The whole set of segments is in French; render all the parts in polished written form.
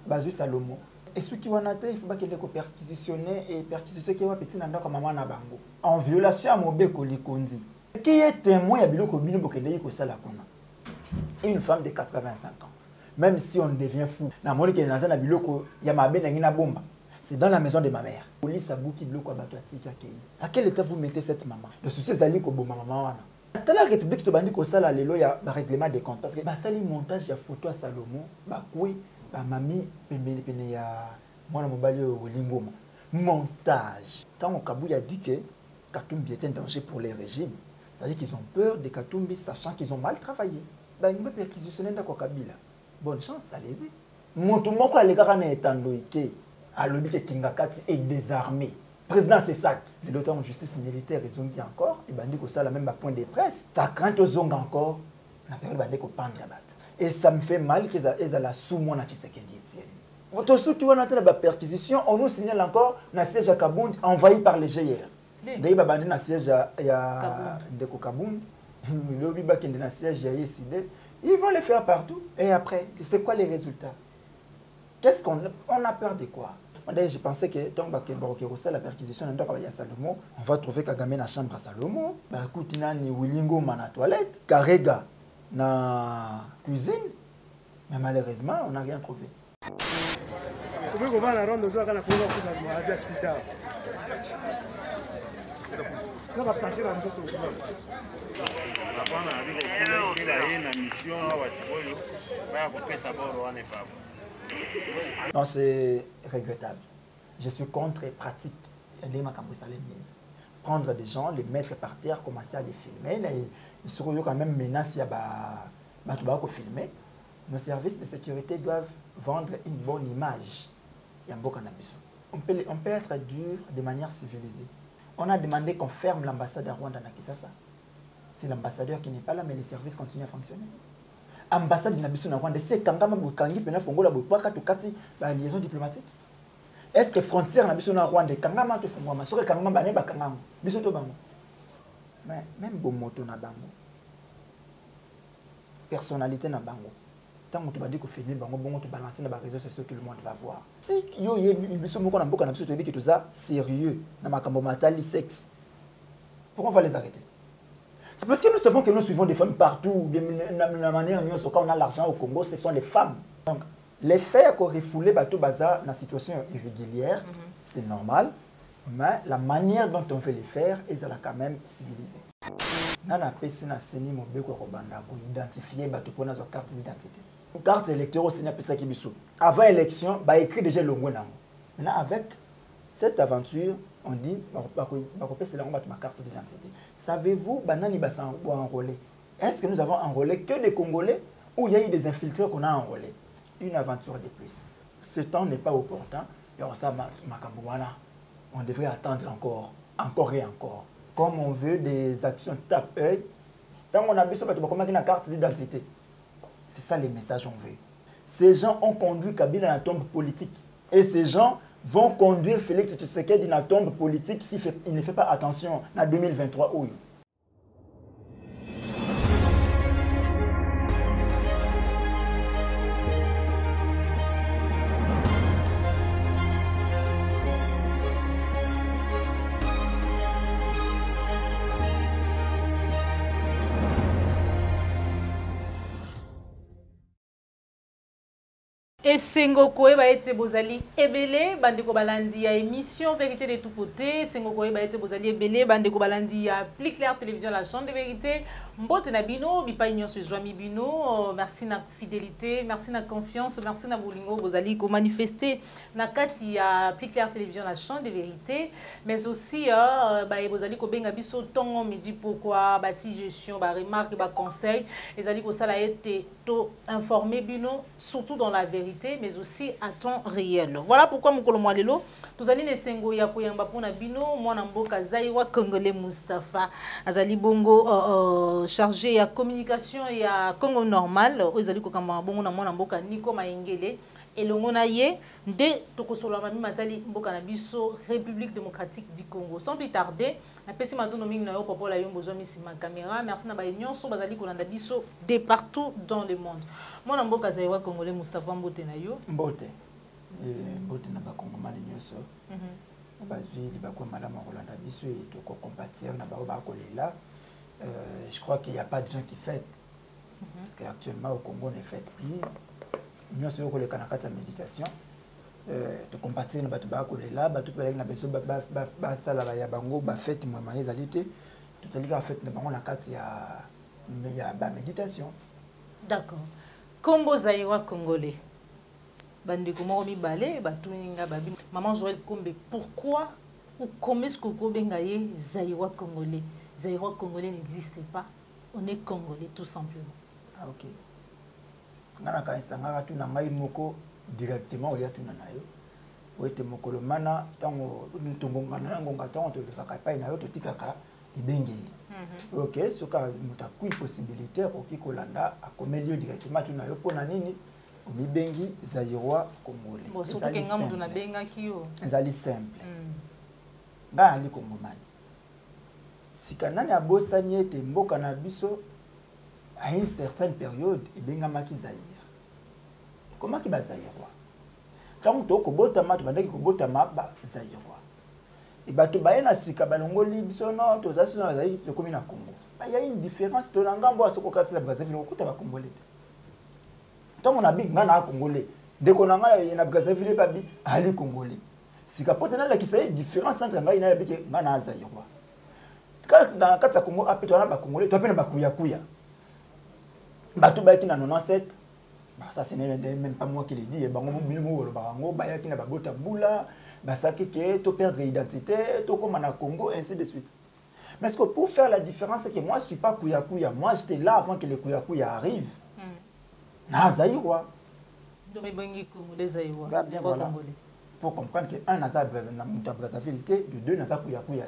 bazui Salomo. Et ceux qui vont il faut pas qu'il ait perquisitionné et perquisitionner qui va petit nanda comme maman na bango. En violation à Mobeko Likondi. Qui est témoin à Biloko Bino Bokendei ko sala kuna. Une femme de 85 ans. Même si on devient fou, na moni ke na biloko ya mabe na ngina bomba. C'est dans la maison de ma mère. Police a bouki biloko abatwati akei. À quel état vous mettez cette maman? Le souci zali ko bomba maman wana. Dans la République to bandi ko sala lelo ya ba règlement des comptes parce que ba sali montage ya photo à Salomon, ba kui ba mami pembele pene ya mwana mobali o lingoma. Montage. Tant que Kabou a dit que Katumbi était un danger pour les régimes. C'est-à-dire qu'ils ont peur de Katumbi sachant qu'ils ont mal travaillé. Ben ils me perquisitionner dans Kabila. Bonne chance, allez-y. Mon tout le monde, les gars, est en loïké. À l'objet que Kingakati est désarmé. Président, c'est ça. Mais l'auteur en justice militaire, ils ont dit encore, et ben dit que ça, la même point de presse. Ça craint aux ongles encore, la période de pendre la batte. Et ça me fait mal qu'ils aient la sous-moi na Tshisekedi Etienne. Tous ceux qui vont entrer la perquisition, on nous signale encore un siège à Kabound envahi par les GR. D'ailleurs, il y a un siège à Kabound. Il y a un siège à Yeside. Ils vont le faire partout. Et après, c'est quoi les résultats? Qu'est-ce qu'on a peur de quoi? D'ailleurs, je pensais que tant que la perquisition de Salomon, on va trouver Kagame dans la chambre à Salomon. Écoute, ni Wilingo dans la toilette, Karega dans la cuisine. Mais malheureusement, on n'a rien trouvé. Non, c'est regrettable. Je suis contre et pratique. Prendre des gens, les mettre par terre, commencer à les filmer. Ils seront quand même menacés à filmer. Nos services de sécurité doivent vendre une bonne image. On peut être dur de manière civilisée. On a demandé qu'on ferme l'ambassade à Rwanda à Kinshasa. C'est l'ambassadeur qui n'est pas là, mais les services continuent à fonctionner. Ambassade de Rwanda, c'est quand la liaison diplomatique. Est-ce que frontière na Rwanda kangama to fungwa soka kangama bane ba kangama biso to bango. Mais même bomoto na bango. Personnalité na bango. Tant que tu vas dire que filmer bango bongo tu balancer dans les réseaux sociaux que le monde va voir. Si yo biso moko na mboka na biso to bi que tout ça sérieux na makambo matali sexe. Pourquoi on va les arrêter? C'est parce que nous savons que nous suivons des femmes partout. De la manière dont on a l'argent au Congo, ce sont les femmes. Donc, les faits qu'on refoulé bateau bazar dans la situation irrégulière, c'est normal. Mais la manière dont on fait les faire, ils sont quand même civilisés. Nous avons identifié bateau pour notre carte d'identité. Une carte électorale, c'est avant l'élection, il écrit déjà le mot. Maintenant, avec cette aventure, on dit, c'est ma carte d'identité. Savez-vous, enrôlé? Est-ce que nous avons enrôlé que des Congolais ou il y a eu des infiltrés qu'on a enrôlés? Une aventure de plus. Ce temps n'est pas opportun. Et on devrait attendre encore et encore. Comme on veut des actions tape-œil, tant qu'on a besoin de la carte d'identité. C'est ça les messages qu'on veut. Ces gens ont conduit Kabila dans la tombe politique. Et ces gens vont conduire Félix Tshisekedi dans la tombe politique s'il ne fait pas attention en 2023. Oui. Et Sengokoe ba ete bozali ebele bandeko balandi ya émission vérité de tout côté. Sengokoe ba ete bozali ebele bandeko balandi ya Plus Clair télévision la chaîne de vérité. Mbote na bino bipa union sur joami bino. Merci na fidélité, merci na confiance, merci na bolingo bozali ko manifester na kati ya Plus Clair télévision la chaîne de vérité, mais aussi ba bozali ko benga biso tongo midi pourquoi ba suggestion, ba remarque, ba conseil, ezali ko sala ete to informer bino surtout dans la vérité mais aussi à temps réel. Voilà pourquoi mukolo mwalelo tozali ne sengo ya koyamba pona bino mwana mboka Zaïwa Congolais Mustapha azali bongo chargé ya communication ya Congo normal ezali ko kama bongo na mwana mboka Nico Maengele elongo na ye nde tokosola mami matali mboka na biso République démocratique du Congo. Sans plus tarder na pesi madono mingi na yo popola yo mbozo misima caméra. Merci na ba nyonso bazali kolanda biso de partout dans le monde. Mwana mboka Zaïwa Congolais Mustapha mbote na yo. Mbote. mbote na bakongomani nyonso bazwi libako malamu kolanda biso et tokocompatir na bao bakolela. Je crois qu'il n'y a pas de gens qui fêtent parce qu'actuellement au Congo on ne fête plus. Nyonso yo koleka na kati ya méditation tocompatir na bato bakolela bato peleki na beso basala ya bango bafete mwema ezali te totalika fête na bango na kati ya méditation. D'accord. Kombo Zaïrois congolais. Bandeko moko mibale batuninga babi maman Joël Kombe, pourquoi ou comment est-ce que vous bengaye Zaïrois congolais? Zaïrois congolais n'existe pas, on est congolais tout simplement. Ah ok. Ngana ka insanga tu na ngai moko directement olia tu na nayo. Oete mokolo mana tango ntongongana na ngonga tango to lekaka pa na yo to tikaka ibengeli. Ok, soka mutakui possibilité oki kolanda akomelio directement tu na yo pona nini? Omibengi Zaïrois congolais. Bon, surtout que ngamu na benga kiyo. Ezali simple. Nga ali kongomani. Sikanani abosani ete mboka na biso à une certaine période ebenga maki Zaïre. Comment ki ba Zaïrois? Tant to ko botama to bandaki ko botama ba Zaïrois. Et bato baena sika balongoli biso non to zasu na Zaïre to komi na Congo. Il y a une différence to na ngambo asoko kati la Brazzaville ko kuta ba congolais. Tant on a big ngana congolais. Dès qu'on a na Brazzaville babi ali congolais. Sika potena la kisaye différence entre ngai na bike ngana Zaïrois. Quand dans la kati ya Congo apito na ba congolais to apena ba kuya kuya. Bato bayaki na 97. Ça ce n'est même pas moi qui le dis, bango bilimo lo bango bayaki na babota mbula, basaki ke to perdre identité, to comme na Congo ainsi de suite. Mais est-ce que pour faire la différence c'est que moi je suis pas kuya kuya, moi j'étais là avant que les kuya kuya arrivent. Na Zaïrois. Donc bengi congolais Zaïrois, voilà. Congolais. Pour comprendre que un naza Brazzaville, de deux naza kuya kuya.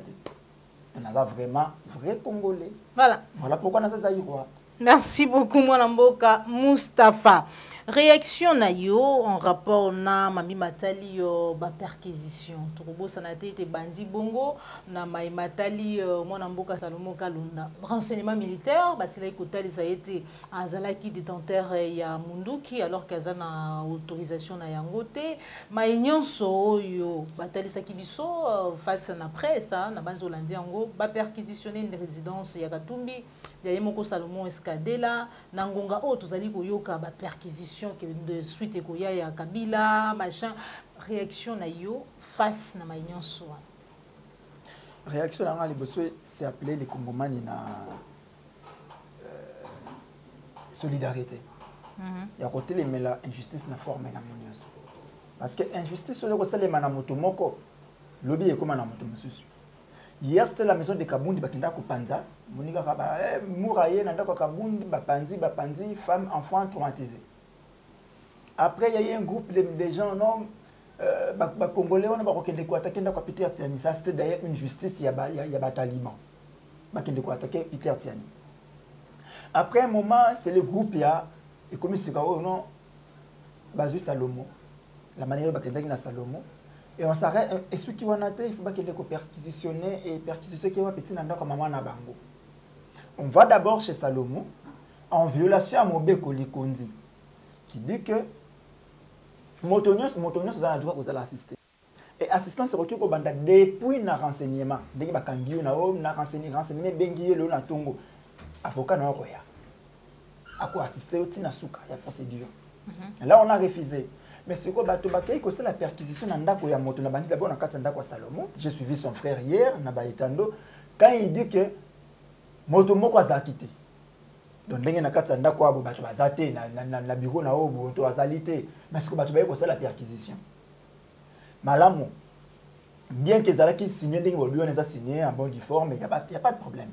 Un naza vraiment vrai congolais. Voilà. Voilà pourquoi naza Zaïrois. Merci beaucoup, Mwanamboka Mustapha. Réaction na yo en rapport na Mami Matali ba perquisition. Turubo sanate te bandi bongo na Mami Matali Mwanamboka Salomo Kalunda. Renseignement militaire, basila ikotali ça été azalaki détenteur ya Munduki alors qu'azana autorisation na yangote. Maïnyonso yo batali sakibiso face na presse na banzo landi yango ba perquisitionner une résidence ya Katumbi. Ya yemoko Salomon Escadela nangonga o tozali koyoka ba perquisition que de suite ekoya ya Kabila machin réaction na yo face na maïnyonso. Réaction na ngali bosso c'est appelé les Congomani na solidarité. Ya côté les mela injustice na forme na maïnyonso. Parce que injustice oyo ko salema na moto moko lobi ekoma na moto mususu. Hier, c'était la maison de Kabundi, Bakinda Kupanza. Monika Kaba, Mouraye, Nandako Kabundi, Bapanzi, femmes, enfants traumatisés. Après, il y a eu un groupe de gens, non, Congolais, on a attaqué Peter Tiani. Ça, c'était d'ailleurs une justice, il y a Bataliman. Bakindeko attaqué Peter Tiani. Après un moment, c'est le groupe, il y a, et comme c'est non, Bazu Salomo. La manière dont Bakindaki na Salomo. Et on s'arrête, et ceux qui vont nater, il faut pas qu'ils les perquisitionner et perquisitionner qui va petit nanda comme maman na bango. On va d'abord chez Salomon en violation à Mobeko Likondi qui dit que Motonios a le droit aux assister. Et assistance c'est requis au banda depuis na renseignement. Dès que bakangio na homme na renseignement bengiye le na tongo. Avocat na roya. À quoi assister au tina suka, il y a procédure. Là on a refusé. Mais ce que bato bakay ko c'est la perquisition na ndako ya moto na bandi d'abord na kati ndako Salomon. J'ai suivi son frère hier na baitando quand il dit que moto moko azakité. Donc ndenge na kati ndako abo bato bazate na bureau na obo to azalité. Mais ce que bato bakay ko c'est la perquisition. Malamu bien que Zalaki signé ndenge bo lui on les a signé en bonne forme, il y a pas de problème.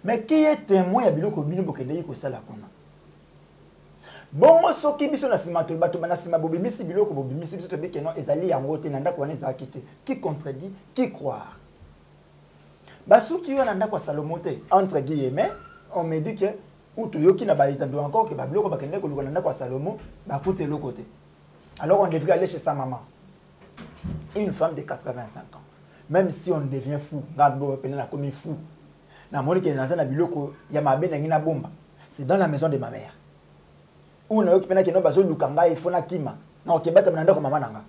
Mais qui est témoin ya biloko bino bokendei ko sala kona. Bon, soki biso na sima to bato na sima bobimisi biloko bobimisi biso to beke non ezali yango te na ndako wana ezaki te. Qui contredit, qui croire. Basuki yo na ndako Salomo te entre guillemets, on me dit que ou to yoki na baita do encore que ba biloko bakende ko na ndako Salomo ba kote le côté. Alors on devrait aller chez sa maman. Une femme de 85 ans. Même si on devient fou, ngabo pena na komi fou. Na moni ke na biloko ya mabe na ngina bomba. C'est dans la maison de ma mère. Ou na yoki pena ke no bazo lukanga ifona kima. Na okebata mnanda ko mama nanga.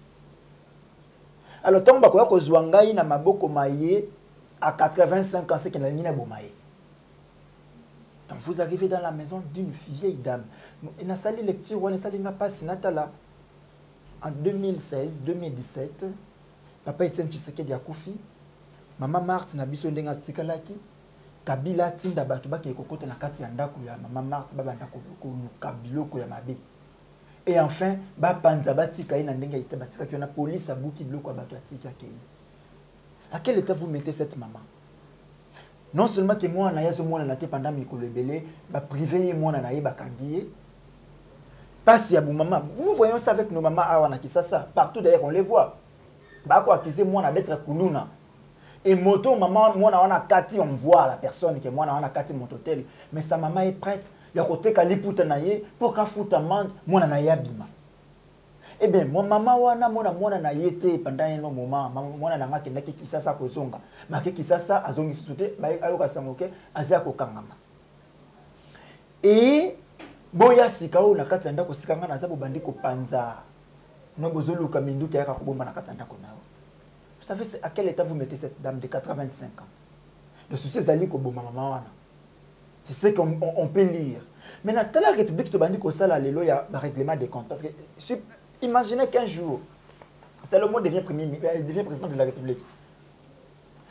Alors, tant que vous avez na maboko maye à 85 ans, c'est qu'il y a bomaye. Donc, vous arrivez dans la maison d'une vieille dame. Il y a une salle de lecture, on a une salle de passe, en 2016-2017, papa Etienne Tshisekedi Akoufi, maman Marthe Nabiso Ndenga Stikalaki, Kabila Tinda Batuba qui est cocotte na kati ya ndako ya maman Marthe baba ndako ko kabiloko ya mabe. Et enfin, ba panza batika ina ndenga ite batika ki na police abuki biloko ya bato atika kei. À quel état vous mettez cette maman? Non seulement que moi na yazo mona na te pendant mikolo ebele, ba privé mona na ye ba kangiye. Passe ya maman. Nous voyons ça avec nos mamans awana Kisasa. Partout d'ailleurs on les voit. Bah quoi accuser moi d'être kununa. Et moto maman moi na wana kati on voit la personne que moi na wana kati mon hôtel. Mais sa maman est prête. Ya kote kaliputa na ye pour ka futa mande moi na yabima. Eh bien mon maman wana mona na yete pendant un moment moi na ngaki ndaki Kisasa kozonga. Ma ke Kisasa azongi sute ba ayoka sangoke azia ko kangama. Et boya sikao na kati ndako sikanga na zabu bandiko panza no bozolu kamindu ki aka kubomba na kati ndako nao. Vous savez à quel état vous mettez cette dame de 85 ans? Le souci zali ko bomba maman wana. C'est ce qu'on peut lire. Maintenant dans la République to bandiko sala lelo ya ba règlement des comptes parce que imaginez qu'un jour Salomon devient président de la République.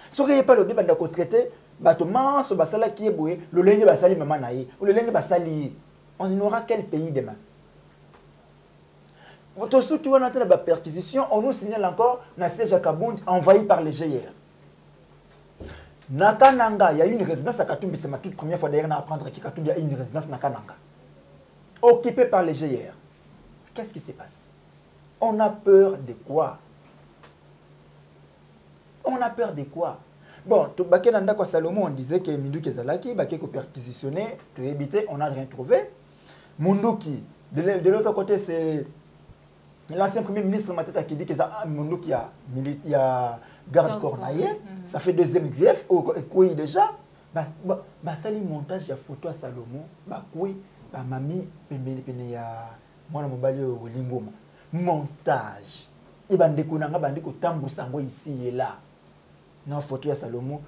Ce qui est pas le bien bandako traité bato manso basala ki eboye le lenge basali maman na ye ou le lenge basali. On n'aura quel pays demain? Tous ceux qui vont entrer dans la perquisition, on nous signale encore na siège à Kabound envahi par les GR. Nakananga, il y a une résidence à Katumbi, c'est ma toute première fois d'ailleurs à apprendre qu'il y a une résidence à Nakananga. Occupée par les GR. Qu'est-ce qui se passe? On a peur de quoi? On a peur de quoi? Bon, Salomon, on disait que Mindu Kezalaki, Baké ko perquisitionné, to éviter, on n'a rien trouvé. Munduki, de l'autre côté, c'est l'ancien premier ministre Matata qui dit que Munduki a garde cornaillé. Ça fait deuxième greffe, quoi déjà? Sali montage, il y a photo à Salomon, mami, pene ya mwana mobali au lingoma. Montage. Et bandeko nanga bandeko tambu sango ici et là. Non, photo à Salomon.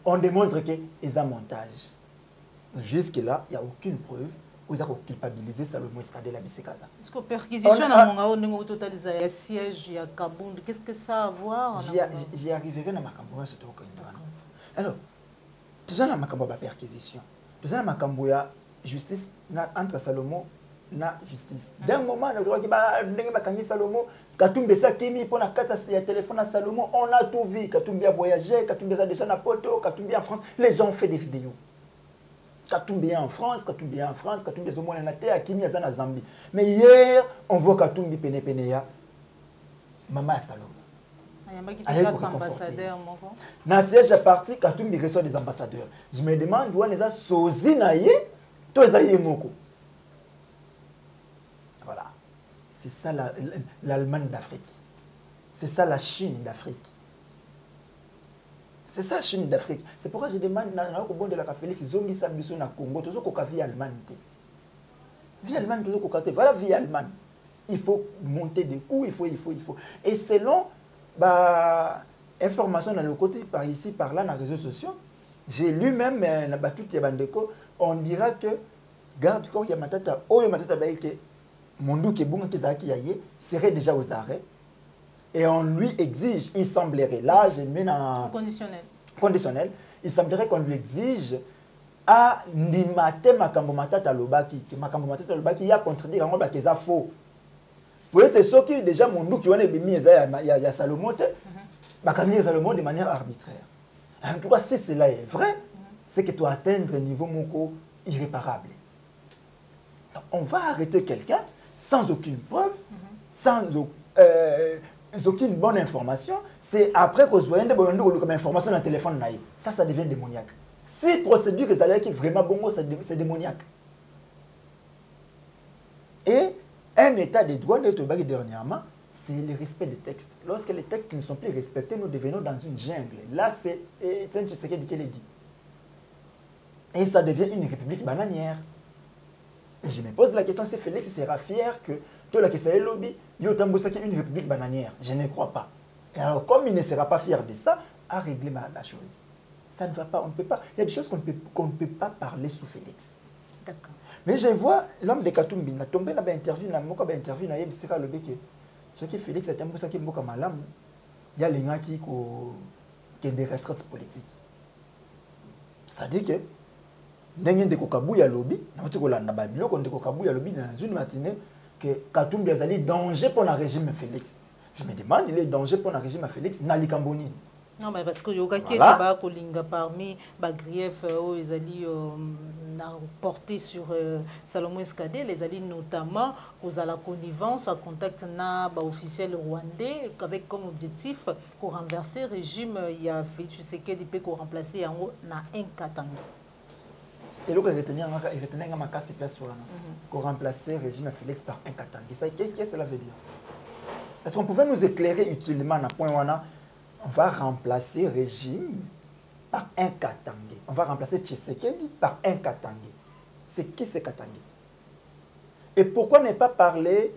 On démontre que c'est un montage. Jusque-là, il n'y a aucune preuve. Vous avez culpabilisé Salomon Escadé la Bissekaza. Est-ce que perquisition dans mon totalisé il y a siège, il y a Kabound, qu'est-ce que ça a à voir? J'y arriverai dans ma campagne. Alors, tout ça dans ma campagne perquisition. Tout ça dans ma campagne justice entre Salomon na justice. D'un moment, le droit qui va gagner Salomon, Katumbi sa kimi pour la carte de téléphone à Salomon, on a tout vu. Katumbi a voyagé, Katumbi a déjà na poto, Katumbi en France. Les gens ont fait des vidéos. Katumbi en France, Katumbi en France, Katumbi au monde en terre, Kimi a en Zambie. Mais hier, on voit Katumbi penepeneya, maman à Salomon. Il y a ambassadeurs. Dans siège à parti, Katumbi reçoit des ambassadeurs. Je me demande où on les a sozi naïe, tous les aïe moko. Voilà. C'est ça l'Allemagne d'Afrique. C'est ça la Chine d'Afrique. C'est ça la Chine d'Afrique. C'est pourquoi je demande au bon de la Félix Zongi Sabiso na Congo, tout ça vie allemande. Vie allemande, tout ça voilà vie allemande. Il faut monter des coups, il faut. Et selon information dans le côté par ici, par là, dans les réseaux sociaux, j'ai lu même on dira que garde corps Yamatata, Mondou Kebunga Kizaki Yaye serait déjà aux arrêts et on lui exige, il semblerait, là j'ai mis un conditionnel, il semblerait qu'on lui exige à Ndimate Makambo Matata Lobaki, que Makambo Matata Lobaki y a contredit en que c'est faux. Pour être sûr que déjà Mondou qui a mis à Salomon, Bakani Salomon de manière arbitraire. En tout cas, si cela est vrai, c'est que tu vas atteindre un niveau moko irréparable. Donc, on va arrêter quelqu'un sans aucune preuve, sans aucune bonne information. C'est après qu'on soit comme information dans le téléphone. Ça devient démoniaque. Si procédure est vraiment bon, c'est démoniaque. Et un état de droit dernièrement, c'est le respect des textes. Lorsque les textes ne sont plus respectés, nous devenons dans une jungle. Là, c'est Tshisekedi qui l'a dit. Et ça devient une république bananière. Et je me pose la question, si Félix sera fier que tout la question est lobby, il y a une république bananière. Je ne crois pas. Et alors, comme il ne sera pas fier de ça, à régler la chose. Ça ne va pas, on ne peut pas. Il y a des choses qu'on ne peut pas parler sous Félix. D'accord. Mais je vois l'homme de Katumbi, il a tombé dans l'interview, il a interview, il a dit que ce qui Félix a été un peu ça qui est beaucoup malade, il y a les gens qui ont des retraites politiques. Ça dit que, ndenge de kokabu ya lobby, na uti kolanda babilo ko ndeko kabu ya lobby dans une matinée que Katumbi azali danger pour le régime Félix. Je me demande, il est danger pour le régime Félix na likamboni. Non, mais parce que yoga qui est kolinga parmi les griefs ils allaient porter sur Salomon Escadé, les alliés notamment aux à la connivence en contact na officiel rwandais avec comme objectif pour renverser le régime il y a fait tu sais qu'il peut remplacer en haut na un Katanga. Et donc retenir ma casse place sur pour remplacer le régime Félix par un Katanga. Qu'est-ce que cela veut dire? Est-ce qu'on pouvait nous éclairer utilement à point où on va remplacer le régime par un Katangé. On va remplacer Tshisekedi par un Katangé. C'est qui ce Katangé? Et pourquoi ne pas parler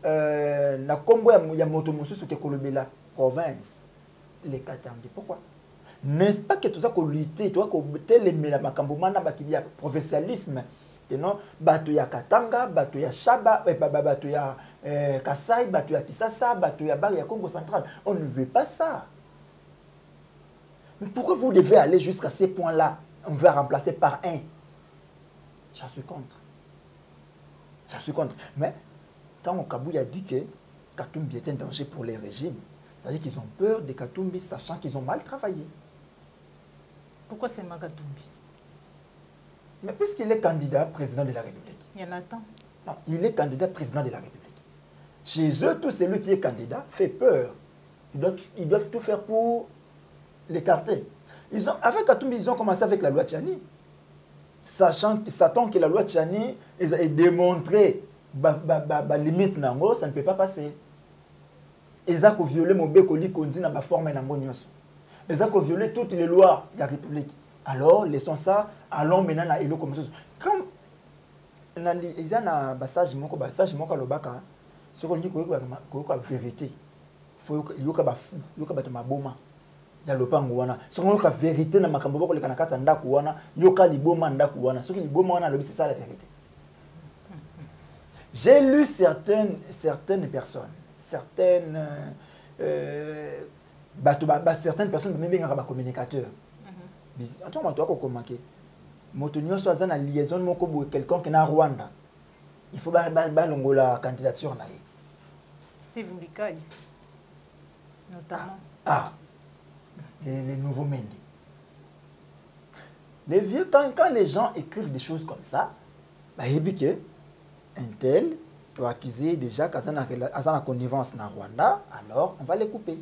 na Kombo ya Motomosu sur Kolobela province les Katangé? Pourquoi? N'est-ce pas que tout ça qu'on lutte, toi qu'on télémé la makambomana bakibia provincialisme, que non bato ya Katanga, bato ya Shaba, bato ya Kasai, bato ya Kisasa, bato ya Bar ya Congo central. On ne veut pas ça. Mais pourquoi vous devez aller jusqu'à ces points-là? On veut remplacer par un. J'en suis contre. J'en suis contre. Mais tant que Kabou a dit que Katumbi était un danger pour les régimes, c'est-à-dire qu'ils ont peur de Katumbi, sachant qu'ils ont mal travaillé. Pourquoi c'est Katumbi? Mais puisqu'il est candidat président de la République. Il y en a tant. Non, il est candidat président de la République. Chez eux, tout celui qui est candidat fait peur. Ils doivent tout faire pour l'écarter. Avec Katumbi, ils ont commencé avec la loi Tchani. Sachant que la loi Tchani est démontré la limite, ça ne peut pas passer. Ils ont violé mon bécoli kondi dans la forme de ils ont violé toutes les lois de la République. Alors, laissons ça, allons maintenant à l'élo comme ça. Comme il y a un passage, il y a ce qu'on dit que la vérité. Il faut que il y ait fou, il y ait un boma. Il y a le pangoana. Ce qu'on dit la vérité dans ma cambo, le canacata ndakuana, il y a le boma ndakuana. Ce qui est boma, c'est ça la vérité. J'ai lu certaines personnes, certaines personnes, même des communicateurs. Attends, toi, comment Motonio soit en liaison avec quelqu'un qui est en Rwanda. Il faut la candidature. Steve Mbikaï, notamment. Les nouveaux Mendy. Les vieux, quand les gens écrivent des choses comme ça, il y a un tel doit accuser déjà qu'à la connivence en Rwanda, alors on va les couper.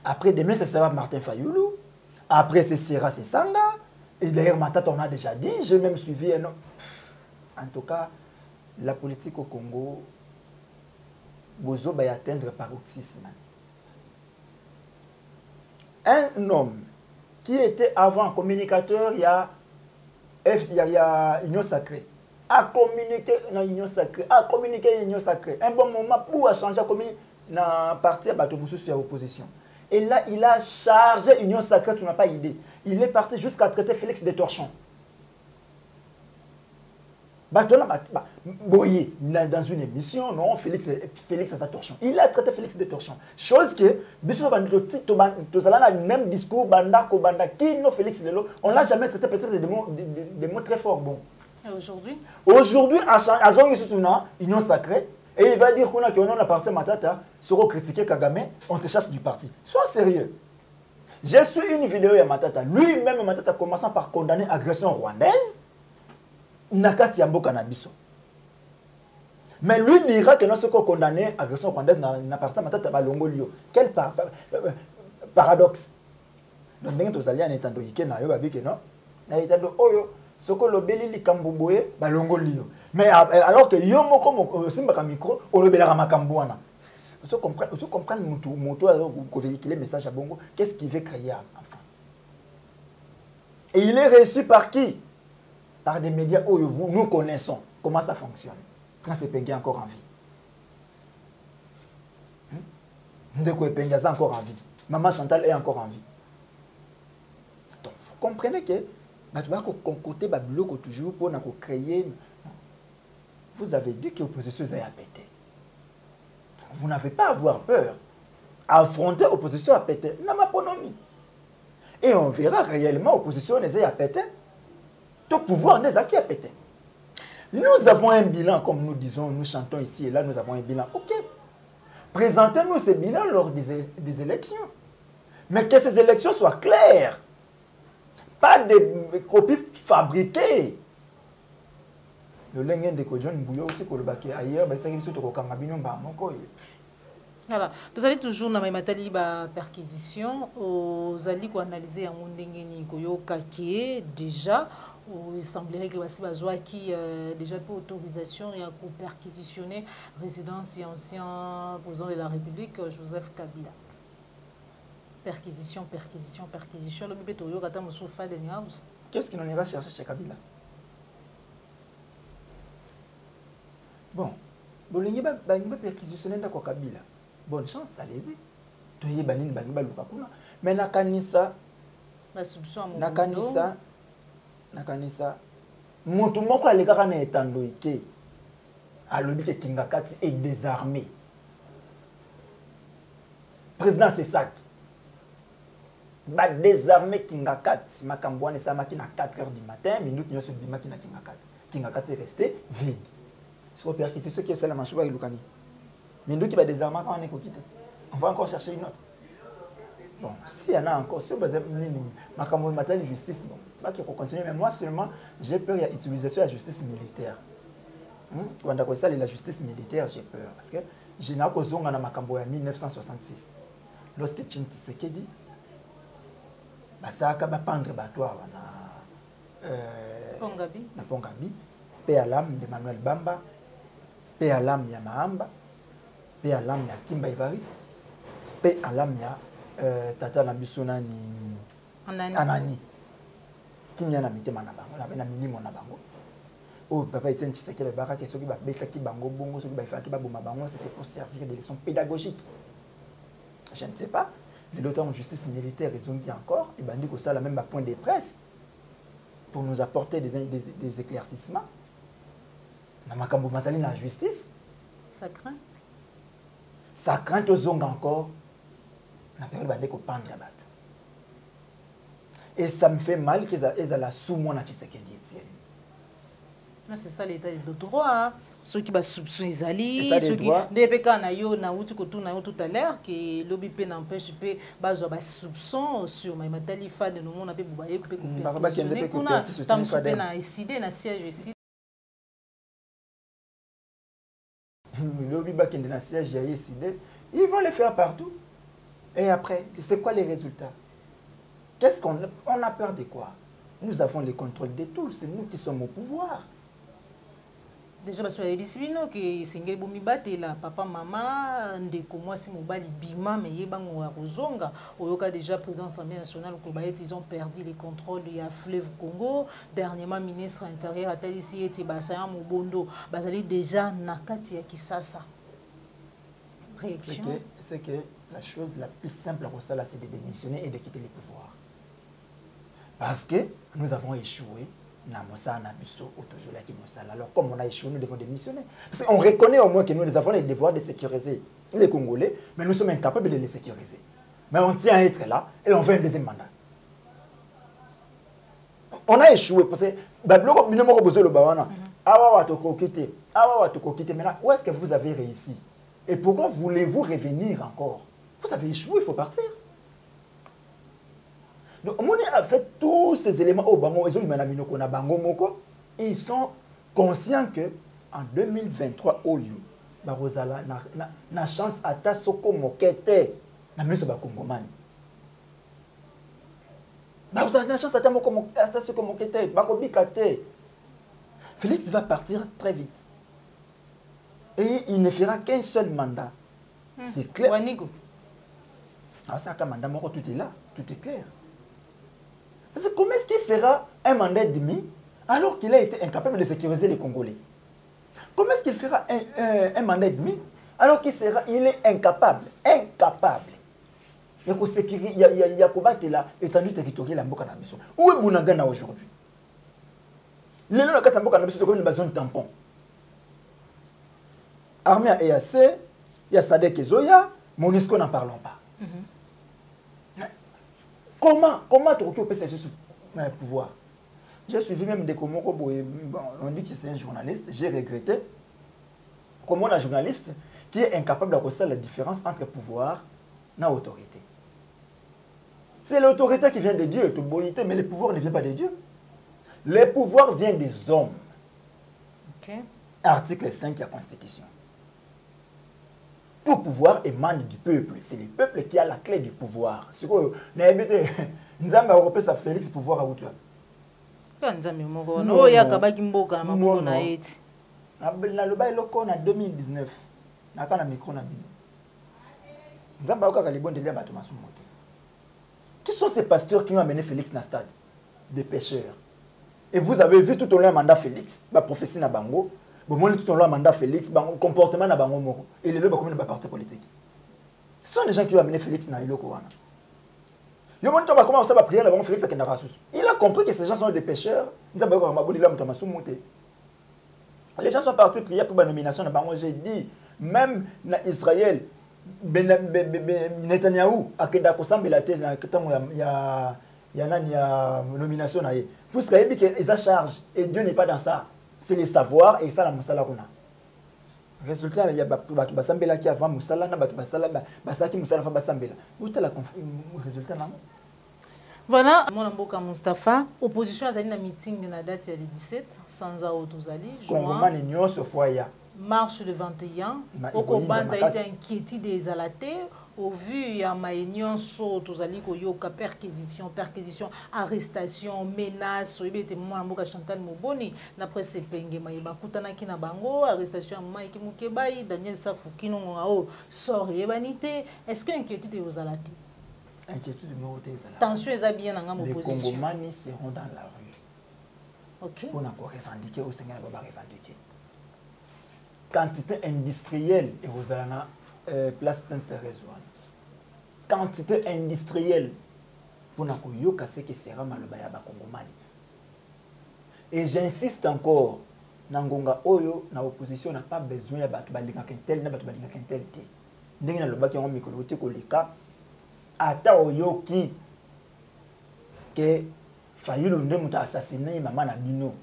Après, demain, ce sera Martin Fayoulou. Après, ce sera Sanga. Et d'ailleurs, Matata, on a déjà dit, j'ai même suivi un homme. En tout cas, la politique au Congo, Bozo va y atteindre paroxysme. Un homme qui était avant communicateur, il y a Union Sacrée. A communiqué dans l'Union Sacrée. A communiqué dans l'Union Sacrée. Un bon moment pour changer à communiquer dans le parti à Batomoussou sur l'opposition. Et là, il a chargé l'Union Sacrée, tu n'as pas idée. Il est parti jusqu'à traiter Félix de torchon. Boyer, dans une émission, non, Félix a sa torchon. Il a traité Félix de torchon. Chose que, tous allons le même discours, qui non Félix Lelo, on ne l'a jamais traité peut-être des mots très forts. Bon. Et aujourd'hui? Aujourd'hui, à Zongi Union Sacrée, et il va dire qu'on a un parti Matata, sera critiqué Kagame, on te chasse du parti. Sois sérieux. J'ai su une vidéo de Matata. Lui-même, Matata, commençant par condamner l'agression rwandaise, Nakati Yambo Kanabiso. Mais lui dira que non, ce qu'on condamné l'agression rwandaise n'a pas Matata Balongolio. Quel paradoxe. Donc, nous allons en étendre na yo babike non. Na étendre oyo. Ce que le belili kamboboye balongolio. Mais alors que yo moko simba micro, on le belera makambouana. Vous comprenez mon véhiculer message à Bongo, qu'est-ce qu'il veut créer enfin. Et il est reçu par qui? Par des médias où nous connaissons comment ça fonctionne. Quand c'est Pengue encore en vie. Ndeko Pengue encore en vie. Maman Chantal est encore en vie. Donc, vous comprenez que tu vas concocter toujours pour créer. Vous avez dit que l'opposition est à péter. Vous n'avez pas à avoir peur. Affronter l'opposition à péter. N'a pas ponomi. Et on verra réellement l'opposition est à péter. Tout pouvoir n'est à qui à péter. Nous avons un bilan, comme nous disons, nous chantons ici et là, nous avons un bilan. Ok. Présentez-nous ce bilan lors des élections. Mais que ces élections soient claires. Pas des copies fabriquées. Le lingue de Kojon Bouyo, tu peux le baquer ailleurs, mais ça qui est surtout au Kangabino, voilà, vous allez toujours dans ma perquisition, vous allez analyser un monde qui déjà, il semblerait que vous qui déjà pour autorisation et pour perquisitionner résidence et ancien président de la République, Joseph Kabila. Perquisition. Le bébé Toyo Kata Moussoufa de Niaouz. Qu'est-ce qu'il en ira chercher chez Kabila? Bon, vous allez perquisitionner dans Kabila. Bonne chance, allez-y. Toye banine bangiba lukakuna. Mais nakanisa. Nakanisa. Mutu moko alegaka na etando ike. Alobi ke Kingakati est désarmé. Président c'est ça. Ba désarmé Kingakati. Makambouane sa maki na 4 h du matin, minute nyoso bimaki na Kingakati. Kingakati est resté vide. C'est pour perquisition ce qui est la machouba ilukani. Mais nous qui va désarmer quand on est coquille. On va encore chercher une autre. Bon, s'il y en a encore, si vous avez ma justice, bon, pas qu'il faut continuer, mais moi seulement, j'ai peur de l'utilisation de la justice militaire. Quand on a la justice militaire, j'ai peur. Parce que je n'ai pas zonga na makambo en 1966. Lorsque Chinti Sekedi, ça a pendre battoir na Pongabi, paix à l'âme d'Emmanuel Bamba, paix à l'âme de Mahamba, paix à l'âme de Kimba Evariste, paix à l'âme de Tata Nabisona ni Anani. Kimia na mitema na bango, na minimo na bango. Oh, papa Etienne Tshisekedi Baka qui soki ba betaki bango bongo, soki ba faki ba boma bango, c'était pour servir des leçons pédagogiques. Je ne sais pas, mais l'autorité en justice militaire, ils ont dit encore, et ben dit que ça la même point de presse pour nous apporter des éclaircissements. Na makambo mazali na justice. Ça craint. Ça craint aux ongles encore. Na période bande ko pendre bato. Et ça me fait mal qu'ils aient la sous-moi na Tshisekedi Etienne. Non, c'est ça l'état de droit. Ceux qui soupçonnent les alliés, ceux qui DPK na yo na outu ko tout à l'heure que lobby pe n'empêche pe bazo ba soupçon sur ma matalifa de nous on a pe bubaye ko pe ko perquisitionner kuna tam pe na décider na siège ici. Lobby bakende na siège ya décider, ils vont le faire partout. Et après, c'est quoi les résultats? Qu'est-ce qu'on a peur de quoi? Nous avons le contrôle de tout, c'est nous qui sommes au pouvoir. Déjà parce que les bisibino que singeli bomi batela papa maman ndeko moi si mobali bima mais yebango wa kozonga oyoka déjà président de l'Assemblée nationale ko bayet ils ont perdu les contrôles du fleuve Congo dernièrement ministre intérieur a tel ici était basaya mobondo bazali déjà nakati ya Kisasa. Réaction c'est que la chose la plus simple pour ça là c'est de démissionner et de quitter le pouvoir. Parce que nous avons échoué. Alors, comme on a échoué, nous devons démissionner. Parce qu'on reconnaît au moins que nous avons le devoir de sécuriser les Congolais, mais nous sommes incapables de les sécuriser. Mais on tient à être là et on veut un deuxième mandat. On a échoué parce que maintenant, où est-ce que vous avez réussi? Et pourquoi voulez-vous revenir encore? Vous avez échoué, il faut partir. Donc, on a fait tous ces éléments au Bango, ils sont conscients que en 2023, Barozala n'a chance à ta soko mokete na miso ba Kongomani. Barozala n'a chance à ta soko mokete bakobikate. Félix va partir très vite. Et il ne fera qu'un seul mandat. C'est clair. Ah, ça, un mandat, tout est là, tout est clair. Parce que comment est-ce qu'il fera un mandat et demi alors qu'il a été incapable de sécuriser les Congolais? Comment est-ce qu'il fera un mandat et demi alors qu'il est incapable Il y a combattre là étendue territoriale à Mboka na biso. Où est Bunagana aujourd'hui? Les gens qui Mboka na biso comme une zone tampon. Armée à EAC, il y a Sadek et Zoya, MONUSCO n'en parlons pas. Comment tu occupes ce pouvoir? J'ai suivi même des Komoko, on dit que c'est un journaliste, j'ai regretté. Comment un journaliste qui est incapable de reconnaître la différence entre pouvoir et autorité. C'est l'autorité qui vient de Dieu, mais le pouvoir ne vient pas de Dieu. Le pouvoir vient des hommes. Okay. Article 5 de la Constitution. Tout pouvoir émane du peuple. C'est le peuple qui a la clé du pouvoir. Ce que nous avons Félix pouvoir à Outua. En 2019, qui sont ces pasteurs qui ont amené Félix na stade? Des pêcheurs. Et vous avez vu tout au long du mandat Félix, la prophétie na bango, tout au long du mandat Félix, le comportement na bango moko, et les lois comme une parti politique. Ce sont des gens qui ont amené Félix na iloko wana. Il a compris que ces gens sont des pêcheurs. Les gens sont partis prier pour la nomination. J'ai dit, même en Israël, Netanyahou a fait il y a nomination. Puisqu'ils ont charge. Et Dieu n'est pas dans ça. C'est le savoir et ça la moussala. Résultat, il y a des gens qui avant moussala, des gens qui moussala basambela. Où est le résultat? Voilà, mon amboka Mustafa, opposition à un meeting de la date du 17, sans autozali, juin, marche le 21, au combat a été inquiété des alatés, au vu à ma union sur autozali, koyoka perquisition, arrestation, menace, il était mon amboka Chantal Moboni, d'après ces pengue maïba, kutana kina bango, arrestation à Mike Mukebaï, Daniel Safukino, sort et vanité, est-ce qu'il y a inquiétude aux alatés? Inquiétude numéro 2. Tension est bien dans les Congomani seront dans la rue. Ok. Pour encore revendiquer au Sénégal, on va revendiquer. Quantité industrielle et vous allez place Saint-Thérèse. Quantité industrielle pour n'avoir casser que sera malobaya ba Congomani. Et j'insiste encore, Nangonga Oyo, na opposition n'a pas besoin de battre balinga kentel, n'a battu balinga kentel. N'engagez na loba qui ont micro-côté koleka. Ata oyoki que Fayulu Ndemouta assassiné maman Nabino.